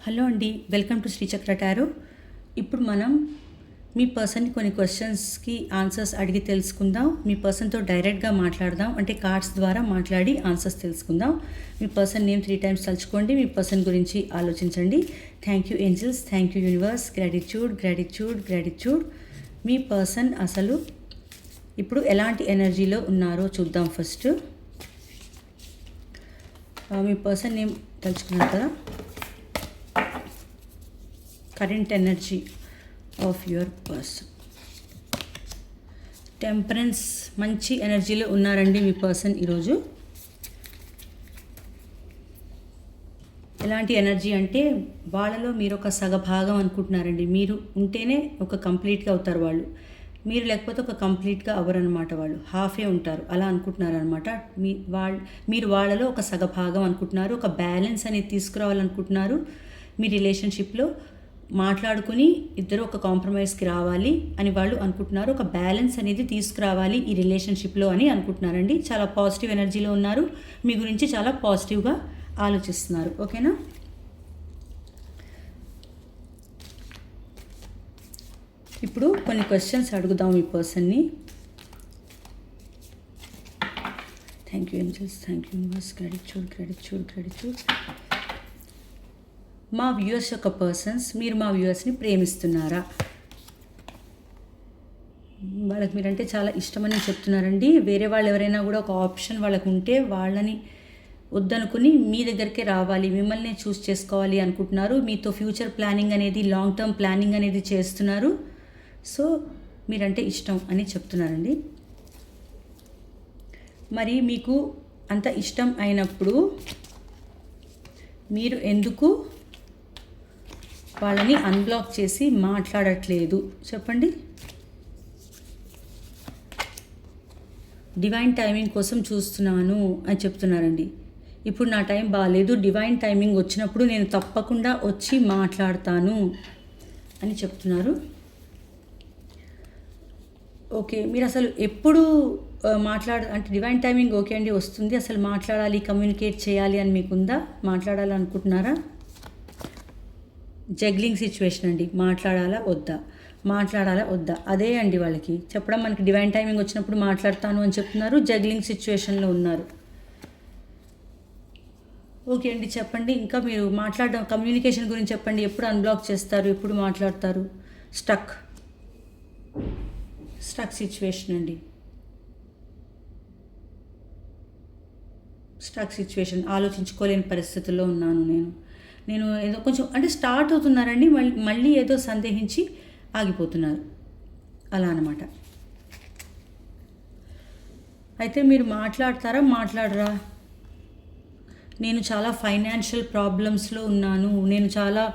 Hello అండి, welcome to Sri Chakra tarot. ఇప్పుడు మనం మీ పర్సన్‌ని కొన్ని క్వెషన్స్‌కి ఆన్సర్స్ అడిగి తెలుసుకుందాం. మీ పర్సన్‌తో డైరెక్ట్‌గా మాట్లాడదాం. అంటే కార్డ్స్ ద్వారా మాట్లాడి ఆన్సర్స్ తెలుసుకుందాం. మీ పర్సన్ నేమ్ 3 టైమ్స్ తలుచుకోండి. మీ పర్సన్ గురించి ఆలోచించండి. Thank you angels, thank you universe, gratitude, gratitude, gratitude. మీ పర్సన్ అసలు ఇప్పుడు ఎలాంటి ఎనర్జీలో ఉన్నారో చూద్దాం ఫస్ట్. మీ పర్సన్ నేమ్ తలుచుకున్నారు కదా. Current energy of your person. Temperance, మంచి ఎనర్జీలో ఉన్నారండి మీ పర్సన్ ఈరోజు. ఎలాంటి ఎనర్జీ అంటే వాళ్ళలో మీరు ఒక సగభాగం అనుకుంటున్నారండి. మీరు ఉంటేనే ఒక కంప్లీట్గా అవుతారు వాళ్ళు. మీరు లేకపోతే ఒక కంప్లీట్గా అవ్వరనమాట. వాళ్ళు హాఫే ఉంటారు అలా అనుకుంటున్నారనమాట. మీరు వాళ్ళలో ఒక సగభాగం అనుకుంటున్నారు. ఒక బ్యాలెన్స్ అనేది తీసుకురావాలనుకుంటున్నారు. మీ రిలేషన్షిప్లో మాట్లాడుకుని ఇద్దరు ఒక కాంప్రమైజ్కి రావాలి అని వాళ్ళు అనుకుంటున్నారు. ఒక బ్యాలెన్స్ అనేది తీసుకురావాలి ఈ రిలేషన్షిప్లో అని అనుకుంటున్నారండి. చాలా పాజిటివ్ ఎనర్జీలో ఉన్నారు. మీ గురించి చాలా పాజిటివ్గా ఆలోచిస్తున్నారు. ఓకేనా. ఇప్పుడు కొన్ని క్వశ్చన్స్ అడుగుదాం మీ పర్సన్ని. Thank you angels, thank you universe, gratitude, gratitude, gratitude. మా వ్యూయర్స్ యొక్క పర్సన్స్, మీరు మా వ్యూయర్స్ని ప్రేమిస్తున్నారా? వాళ్ళకి మీరంటే చాలా ఇష్టమని చెప్తున్నారండి. వేరే వాళ్ళు ఎవరైనా కూడా ఒక ఆప్షన్ వాళ్ళకు ఉంటే వాళ్ళని వద్దనుకుని మీ దగ్గరికే రావాలి, మిమ్మల్ని చూస్ చేసుకోవాలి అనుకుంటున్నారు. మీతో ఫ్యూచర్ ప్లానింగ్ అనేది, లాంగ్ టర్మ్ ప్లానింగ్ అనేది చేస్తున్నారు. సో మీరంటే ఇష్టం అని చెప్తున్నారండి. మరి మీకు అంత ఇష్టం అయినప్పుడు మీరు ఎందుకు వాళ్ళని అన్బ్లాక్ చేసి మాట్లాడట్లేదు చెప్పండి. డివైన్ టైమింగ్ కోసం చూస్తున్నాను అని చెప్తున్నారండి. ఇప్పుడు నా టైం బాగాలేదు, డివైన్ టైమింగ్ వచ్చినప్పుడు నేను తప్పకుండా వచ్చి మాట్లాడతాను అని చెప్తున్నారు. ఓకే, మీరు అసలు ఎప్పుడు అంటే డివైన్ టైమింగ్ ఓకే అండి వస్తుంది, అసలు మాట్లాడాలి, కమ్యూనికేట్ చేయాలి అని మీకుందా? మాట్లాడాలనుకుంటున్నారా? జగ్లింగ్ సిచ్యువేషన్ అండి. మాట్లాడాలా వద్దా అదే అండి వాళ్ళకి చెప్పడం. మనకి డివైన్ టైమింగ్ వచ్చినప్పుడు మాట్లాడతాను అని చెప్తున్నారు. జగ్లింగ్ సిచ్యువేషన్లో ఉన్నారు. ఓకే అండి, చెప్పండి. ఇంకా మీరు మాట్లాడడం, కమ్యూనికేషన్ గురించి చెప్పండి. ఎప్పుడు అన్బ్లాక్ చేస్తారు, ఎప్పుడు మాట్లాడతారు? స్టక్ సిచ్యువేషన్ అండి. స్టక్ సిచ్యువేషన్, ఆలోచించుకోలేని పరిస్థితుల్లో ఉన్నాను నేను ఏదో కొంచెం అంటే స్టార్ట్ అవుతున్నారండి, మళ్ళీ ఏదో సందేహించి ఆగిపోతున్నారు అలా అన్నమాట. అయితే మీరు మాట్లాడతారా, మాట్లాడరా? నేను చాలా ఫైనాన్షియల్ ప్రాబ్లమ్స్లో ఉన్నాను, నేను చాలా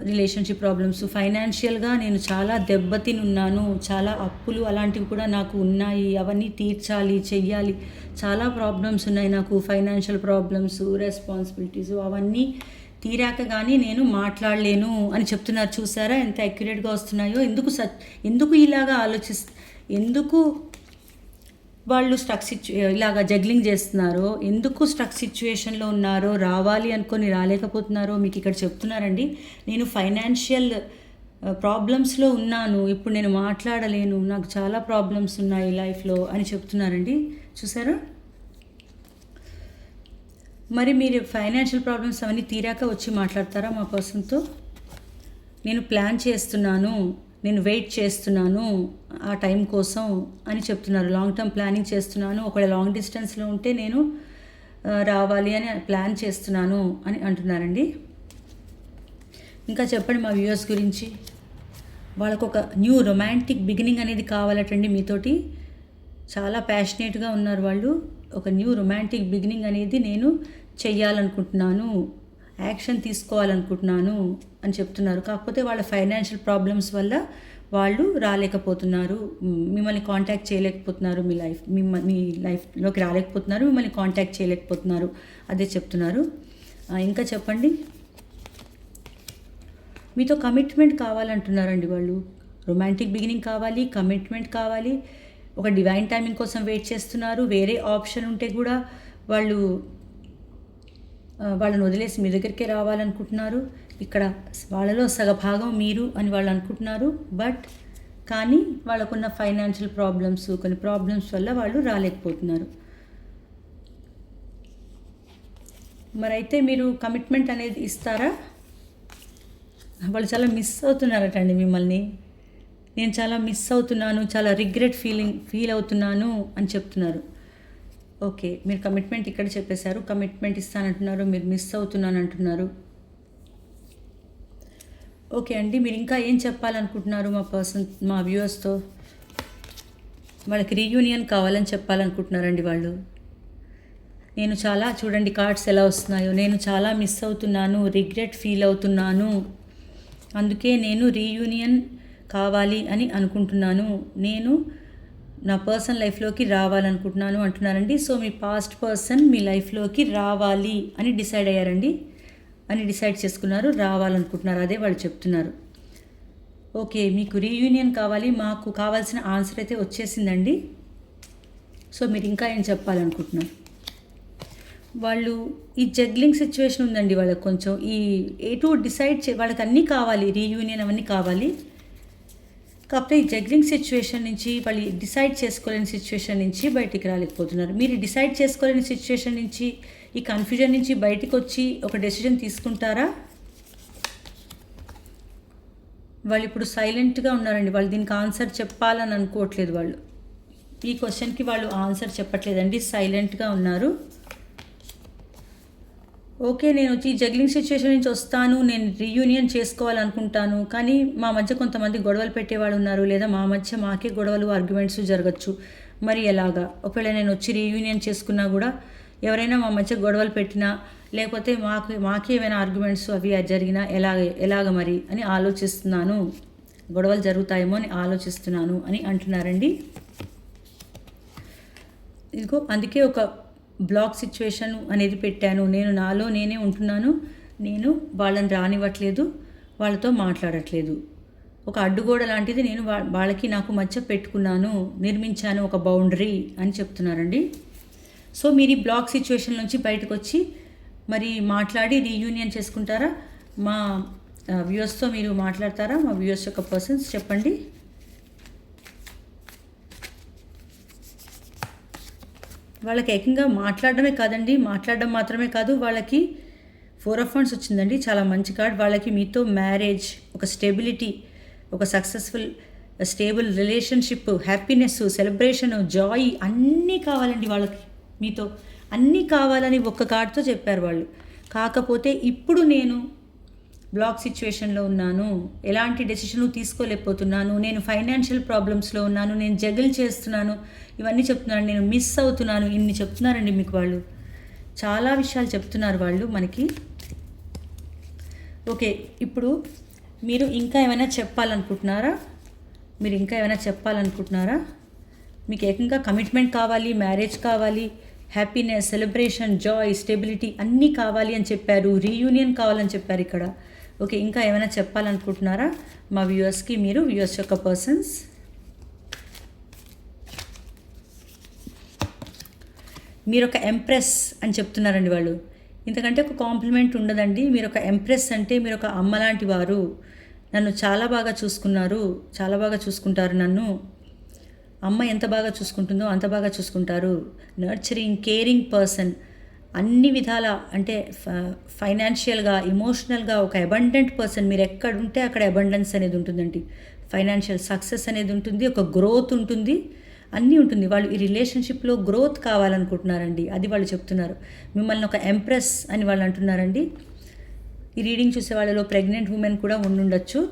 రిలేషన్షిప్ ప్రాబ్లమ్స్, ఫైనాన్షియల్గా నేను చాలా దెబ్బతిని ఉన్నాను, చాలా అప్పులు అలాంటివి కూడా నాకు ఉన్నాయి, అవన్నీ తీర్చాలి, చెయ్యాలి, చాలా ప్రాబ్లమ్స్ ఉన్నాయి నాకు, ఫైనాన్షియల్ ప్రాబ్లమ్స్, రెస్పాన్సిబిలిటీస్, అవన్నీ తీరాక కానీ నేను మాట్లాడలేను అని చెప్తున్నారు. చూసారా ఎంత అక్యురేట్గా వస్తున్నాయో? ఎందుకు ఇలాగా ఎందుకు వాళ్ళు ఇలాగా జగ్లింగ్ చేస్తున్నారో, ఎందుకు స్టక్ సిచ్యువేషన్లో ఉన్నారో, రావాలి అనుకొని రాలేకపోతున్నారో మీకు ఇక్కడ చెప్తున్నారండి. నేను ఫైనాన్షియల్ ప్రాబ్లమ్స్లో ఉన్నాను, ఇప్పుడు నేను మాట్లాడలేను, నాకు చాలా ప్రాబ్లమ్స్ ఉన్నాయి లైఫ్లో అని చెప్తున్నారండి. చూసారా? మరి మీరు ఫైనాన్షియల్ ప్రాబ్లమ్స్ అవన్నీ తీరాక వచ్చి మాట్లాడతారా మా పర్సన్తో? నేను ప్లాన్ చేస్తున్నాను, నేను వెయిట్ చేస్తున్నాను ఆ టైం కోసం అని చెప్తున్నారు. లాంగ్ టర్మ్ ప్లానింగ్ చేస్తున్నాను, ఒకవేళ లాంగ్ డిస్టెన్స్లో ఉంటే నేను రావాలి అని ప్లాన్ చేస్తున్నాను అని అంటున్నారండి. ఇంకా చెప్పండి మా వ్యూయర్స్ గురించి. వాళ్ళకు ఒక న్యూ రొమాంటిక్ బిగినింగ్ అనేది కావాలటండి మీతోటి. చాలా ప్యాషనేట్గా ఉన్నారు వాళ్ళు. ఒక న్యూ రొమాంటిక్ బిగినింగ్ అనేది నేను చెయ్యాలనుకుంటున్నాను, యాక్షన్ తీసుకోవాలనుకుంటున్నాను అని చెప్తున్నారు. కాకపోతే వాళ్ళ ఫైనాన్షియల్ ప్రాబ్లమ్స్ వల్ల వాళ్ళు రాలేకపోతున్నారు, మిమ్మల్ని కాంటాక్ట్ చేయలేకపోతున్నారు, మీ లైఫ్లోకి రాలేకపోతున్నారు, మిమ్మల్ని కాంటాక్ట్ చేయలేకపోతున్నారు, అదే చెప్తున్నారు. ఇంకా చెప్పండి. మీతో కమిట్మెంట్ కావాలంటున్నారండి వాళ్ళు. రొమాంటిక్ బిగినింగ్ కావాలి, కమిట్మెంట్ కావాలి, ఒక డివైన్ టైమింగ్ కోసం వెయిట్ చేస్తున్నారు. వేరే ఆప్షన్ ఉంటే కూడా వాళ్ళు వాళ్ళని వదిలేసి మీ దగ్గరికే రావాలనుకుంటున్నారు. ఇక్కడ వాళ్ళలో సగభాగం మీరు అని వాళ్ళు అనుకుంటున్నారు. బట్ కానీ వాళ్ళకున్న ఫైనాన్షియల్ ప్రాబ్లమ్స్, కొన్ని ప్రాబ్లమ్స్ వల్ల వాళ్ళు రాలేకపోతున్నారు. మరైతే మీరు కమిట్మెంట్ అనేది ఇస్తారా? వాళ్ళు చాలా మిస్ అవుతున్నారటండి మిమ్మల్ని. నేను చాలా మిస్ అవుతున్నాను, చాలా రిగ్రెట్ ఫీల్ అవుతున్నాను అని చెప్తున్నారు. ఓకే, మీరు కమిట్మెంట్ ఇక్కడ చెప్పేశారు, కమిట్మెంట్ ఇస్తానంటున్నారు, మీరు మిస్ అవుతున్నాను అంటున్నారు. ఓకే అండి, మీరు ఇంకా ఏం చెప్పాలనుకుంటున్నారు మా వ్యూవర్స్తో? వాళ్ళకి రీయూనియన్ కావాలని చెప్పాలనుకుంటున్నారండి వాళ్ళు. నేను చాలా, చూడండి కార్డ్స్ ఎలా వస్తున్నాయో, నేను చాలా మిస్ అవుతున్నాను, రిగ్రెట్ ఫీల్ అవుతున్నాను, అందుకే నేను రీయూనియన్ కావాలి అని అనుకుంటున్నాను, నేను నా పర్సనల్ లైఫ్లోకి రావాలనుకుంటున్నాను అంటున్నారండి. సో మీ పాస్ట్ పర్సన్ మీ లైఫ్లోకి రావాలి అని డిసైడ్ అయ్యారండి, అని డిసైడ్ చేసుకున్నారు, రావాలనుకుంటున్నారు, అదే వాళ్ళు చెప్తున్నారు. ఓకే, మీకు రీయూనియన్ కావాలి, మాకు కావాల్సిన ఆన్సర్ అయితే వచ్చేసిందండి. సో మీరు ఇంకా ఏం చెప్పాలనుకుంటున్నారు? వాళ్ళు ఈ జగ్లింగ్ సిచ్యువేషన్ ఉందండి వాళ్ళకి, కొంచెం ఈ ఎటు డిసైడ్ వాళ్ళకి అన్నీ కావాలి, రీయూనియన్ అవన్నీ కావాలి. కాకపోతే ఈ జగ్లింగ్ సిచ్యువేషన్ నుంచి, వాళ్ళు డిసైడ్ చేసుకోలేని సిచ్యువేషన్ నుంచి బయటికి రాలేకపోతున్నారు. మీరు డిసైడ్ చేసుకోలేని సిచ్యువేషన్ నుంచి, ఈ కన్ఫ్యూజన్ నుంచి బయటికి వచ్చి ఒక డెసిజన్ తీసుకుంటారా? వాళ్ళు ఇప్పుడు సైలెంట్గా ఉన్నారండి, వాళ్ళు దీనికి ఆన్సర్ చెప్పాలని అనుకోవట్లేదు. వాళ్ళు ఈ క్వశ్చన్కి వాళ్ళు ఆన్సర్ చెప్పట్లేదండి, సైలెంట్గా ఉన్నారు. ఓకే, నేను వచ్చి జగ్లింగ్ సిచ్యువేషన్ నుంచి వస్తాను, నేను రీయూనియన్ చేసుకోవాలనుకుంటాను, కానీ మా మధ్య కొంతమంది గొడవలు పెట్టేవాళ్ళు ఉన్నారు, లేదా మా మధ్య మాకే గొడవలు, ఆర్గ్యుమెంట్స్ జరగచ్చు. మరి ఎలాగా? ఒకవేళ నేను వచ్చి రీయూనియన్ చేసుకున్నా కూడా ఎవరైనా మా మధ్య గొడవలు పెట్టినా, లేకపోతే మాకే ఏమైనా ఆర్గ్యుమెంట్స్ అవి జరిగినా ఎలాగ మరి అని ఆలోచిస్తున్నాను, గొడవలు జరుగుతాయేమో అని ఆలోచిస్తున్నాను అని అంటున్నారండి. ఇదిగో అందుకే ఒక బ్లాక్ సిచ్యువేషన్ అనేది పెట్టాను, నేను నాలో నేనే ఉంటున్నాను, నేను వాళ్ళని రానివ్వట్లేదు, వాళ్ళతో మాట్లాడట్లేదు, ఒక అడ్డుగోడ లాంటిది నేను వాళ్ళకి నాకు మధ్య పెట్టుకున్నాను, నిర్మించాను ఒక బౌండరీ అని చెప్తున్నారండి. సో మీరు ఈ బ్లాక్ సిచ్యువేషన్ నుంచి బయటకు వచ్చి మరి మాట్లాడి రీయూనియన్ చేసుకుంటారా? మా వ్యూవర్స్తో మీరు మాట్లాడతారా? మా వ్యూవర్స్ యొక్క పర్సన్స్ చెప్పండి. వాళ్ళకి ఏకంగా మాట్లాడడమే కాదండి, మాట్లాడడం మాత్రమే కాదు, వాళ్ళకి 4 of Wands వచ్చిందండి, చాలా మంచి కార్డ్. వాళ్ళకి మీతో మ్యారేజ్, ఒక స్టెబిలిటీ, ఒక successful stable relationship, happiness, celebration, Joy అన్నీ కావాలండి వాళ్ళకి, మీతో అన్నీ కావాలని ఒక్క కార్డ్తో చెప్పారు వాళ్ళు. కాకపోతే ఇప్పుడు నేను బ్లాక్ సిచ్యువేషన్లో ఉన్నాను, ఎలాంటి డెసిషన్ తీసుకోలేకపోతున్నాను, నేను ఫైనాన్షియల్ ప్రాబ్లమ్స్లో ఉన్నాను, నేను జగిల్ చేస్తున్నాను, ఇవన్నీ చెప్తున్నాను, నేను మిస్ అవుతున్నాను, ఇన్ని చెప్తున్నారండి మీకు. వాళ్ళు చాలా విషయాలు చెప్తున్నారు వాళ్ళు మనకి. ఓకే, ఇప్పుడు మీరు ఇంకా ఏమైనా చెప్పాలనుకుంటున్నారా? మీరు ఇంకా ఏమైనా చెప్పాలనుకుంటున్నారా? మీకు ఏకంగా కమిట్మెంట్ కావాలి, మ్యారేజ్ కావాలి, హ్యాపీనెస్, సెలబ్రేషన్, జాయ్, స్టెబిలిటీ అన్నీ కావాలి అని చెప్పారు, రీయూనియన్ కావాలని చెప్పారు ఇక్కడ. ఓకే, ఇంకా ఏమైనా చెప్పాలనుకుంటున్నారా మా వ్యూవర్స్కి? మీరు వ్యూవర్స్ యొక్క పర్సన్స్ మీరు ఒక ఎంప్రెస్ అని చెప్తున్నారండి వాళ్ళు. ఇంతకంటే ఒక కాంప్లిమెంట్ ఉండదండి. మీరు ఒక ఎంప్రెస్ అంటే మీరు ఒక అమ్మ లాంటి వారు, నన్ను చాలా బాగా చూసుకున్నారు, చాలా బాగా చూసుకుంటారు నన్ను. అమ్మ ఎంత బాగా చూసుకుంటుందో అంత బాగా చూసుకుంటారు. నర్చరింగ్, కేరింగ్ పర్సన్, అన్ని విధాల, అంటే ఫైనాన్షియల్గా, ఎమోషనల్గా ఒక అబండెంట్ పర్సన్. మీరు ఎక్కడ ఉంటే అక్కడ అబండెన్స్ అనేది ఉంటుందండి, ఫైనాన్షియల్ సక్సెస్ అనేది ఉంటుంది, ఒక గ్రోత్ ఉంటుంది, అన్నీ ఉంటుంది. వాళ్ళు ఈ రిలేషన్షిప్లో గ్రోత్ కావాలనుకుంటున్నారండి, అది వాళ్ళు చెప్తున్నారు. మిమ్మల్ని ఒక ఎంప్రెస్ అని వాళ్ళు అంటున్నారండి. ఈ రీడింగ్ చూసే వాళ్ళలో ప్రెగ్నెంట్ ఉమెన్ కూడా ఉండుండొచ్చు.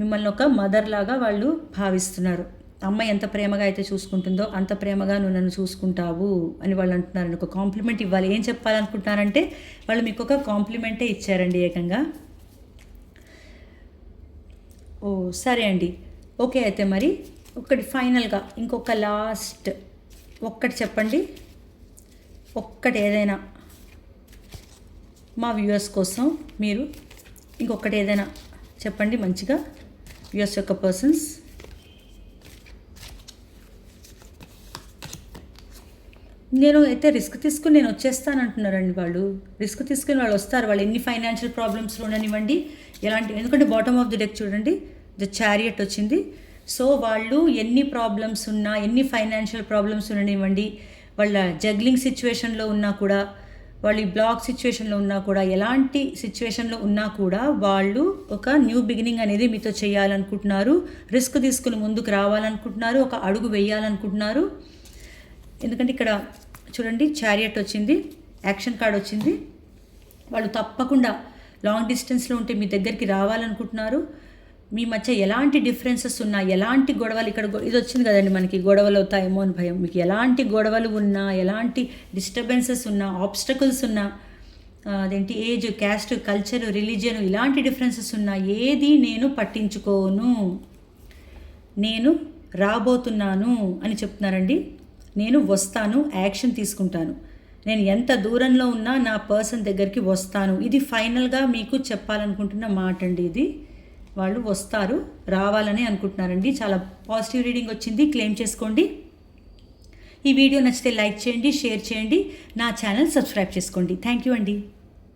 మిమ్మల్ని ఒక మదర్ లాగా వాళ్ళు భావిస్తున్నారు. అమ్మ ఎంత ప్రేమగా అయితే చూసుకుంటుందో అంత ప్రేమగా నువ్వు నన్ను చూసుకుంటావు అని వాళ్ళు అంటున్నారండి. ఒక కాంప్లిమెంట్ ఇవ్వాలి. ఏం చెప్పాలనుకుంటున్నారంటే వాళ్ళు మీకు ఒక కాంప్లిమెంటే ఇచ్చారండి ఏకంగా. ఓ సరే అండి, ఓకే. అయితే మరి ఒకటి ఫైనల్గా ఇంకొక లాస్ట్ ఒక్కటి చెప్పండి, ఒక్కటి ఏదైనా మా వ్యూవర్స్ కోసం మీరు ఇంకొకటి ఏదైనా చెప్పండి మంచిగా, వ్యూవర్స్ యొక్క పర్సన్స్. నేను అయితే రిస్క్ తీసుకుని నేను వచ్చేస్తాను అంటున్నారండి వాళ్ళు. రిస్క్ తీసుకుని వాళ్ళు వస్తారు. వాళ్ళు ఎన్ని ఫైనాన్షియల్ ప్రాబ్లమ్స్లో ఉండనివ్వండి, ఎలాంటి, ఎందుకంటే బాటమ్ ఆఫ్ ది డెక్ చూడండి, ద చారియట్ వచ్చింది. సో వాళ్ళు ఎన్ని ప్రాబ్లమ్స్ ఉన్నా, ఎన్ని ఫైనాన్షియల్ ప్రాబ్లమ్స్ ఉండనివ్వండి, వాళ్ళ జగ్లింగ్ సిచ్యువేషన్లో ఉన్నా కూడా, వాళ్ళు ఈ బ్లాక్ సిచ్యువేషన్లో ఉన్నా కూడా, ఎలాంటి సిచ్యువేషన్లో ఉన్నా కూడా వాళ్ళు ఒక న్యూ బిగినింగ్ అనేది మీతో చేయాలనుకుంటున్నారు. రిస్క్ తీసుకుని ముందుకు రావాలనుకుంటున్నారు, ఒక అడుగు వేయాలనుకుంటున్నారు. ఎందుకంటే ఇక్కడ చూడండి చారియట్ వచ్చింది, యాక్షన్ కార్డ్ వచ్చింది. వాళ్ళు తప్పకుండా లాంగ్ డిస్టెన్స్లో ఉంటే మీ దగ్గరికి రావాలనుకుంటున్నారు. మీ మధ్య ఎలాంటి డిఫరెన్సెస్ ఉన్నా, ఎలాంటి గొడవలు, ఇక్కడ ఇది వచ్చింది కదండి మనకి, గొడవలు అవుతాయేమో అని భయం. మీకు ఎలాంటి గొడవలు ఉన్నా, ఎలాంటి డిస్టర్బెన్సెస్ ఉన్నా, ఆబ్స్టకల్స్ ఉన్నా, అదేంటి ఏజ్, క్యాస్ట్, కల్చర్, రిలీజియన్, ఇలాంటి డిఫరెన్సెస్ ఉన్నా ఏది నేను పట్టించుకోను, నేను రాబోతున్నాను అని చెప్తున్నారండి. నేను వస్తాను, యాక్షన్ తీసుకుంటాను, నేను ఎంత దూరంలో ఉన్నా నా పర్సన్ దగ్గరికి వస్తాను. ఇది ఫైనల్గా మీకు చెప్పాలనుకుంటున్న మాట అండి. ఇది వాళ్ళు వస్తారు, రావాలని అనుకుంటున్నారండి. చాలా పాజిటివ్ రీడింగ్ వచ్చింది, క్లెయిమ్ చేసుకోండి. ఈ వీడియో నచ్చితే లైక్ చేయండి, షేర్ చేయండి, నా ఛానల్ సబ్స్క్రైబ్ చేసుకోండి. థ్యాంక్ యూ అండి.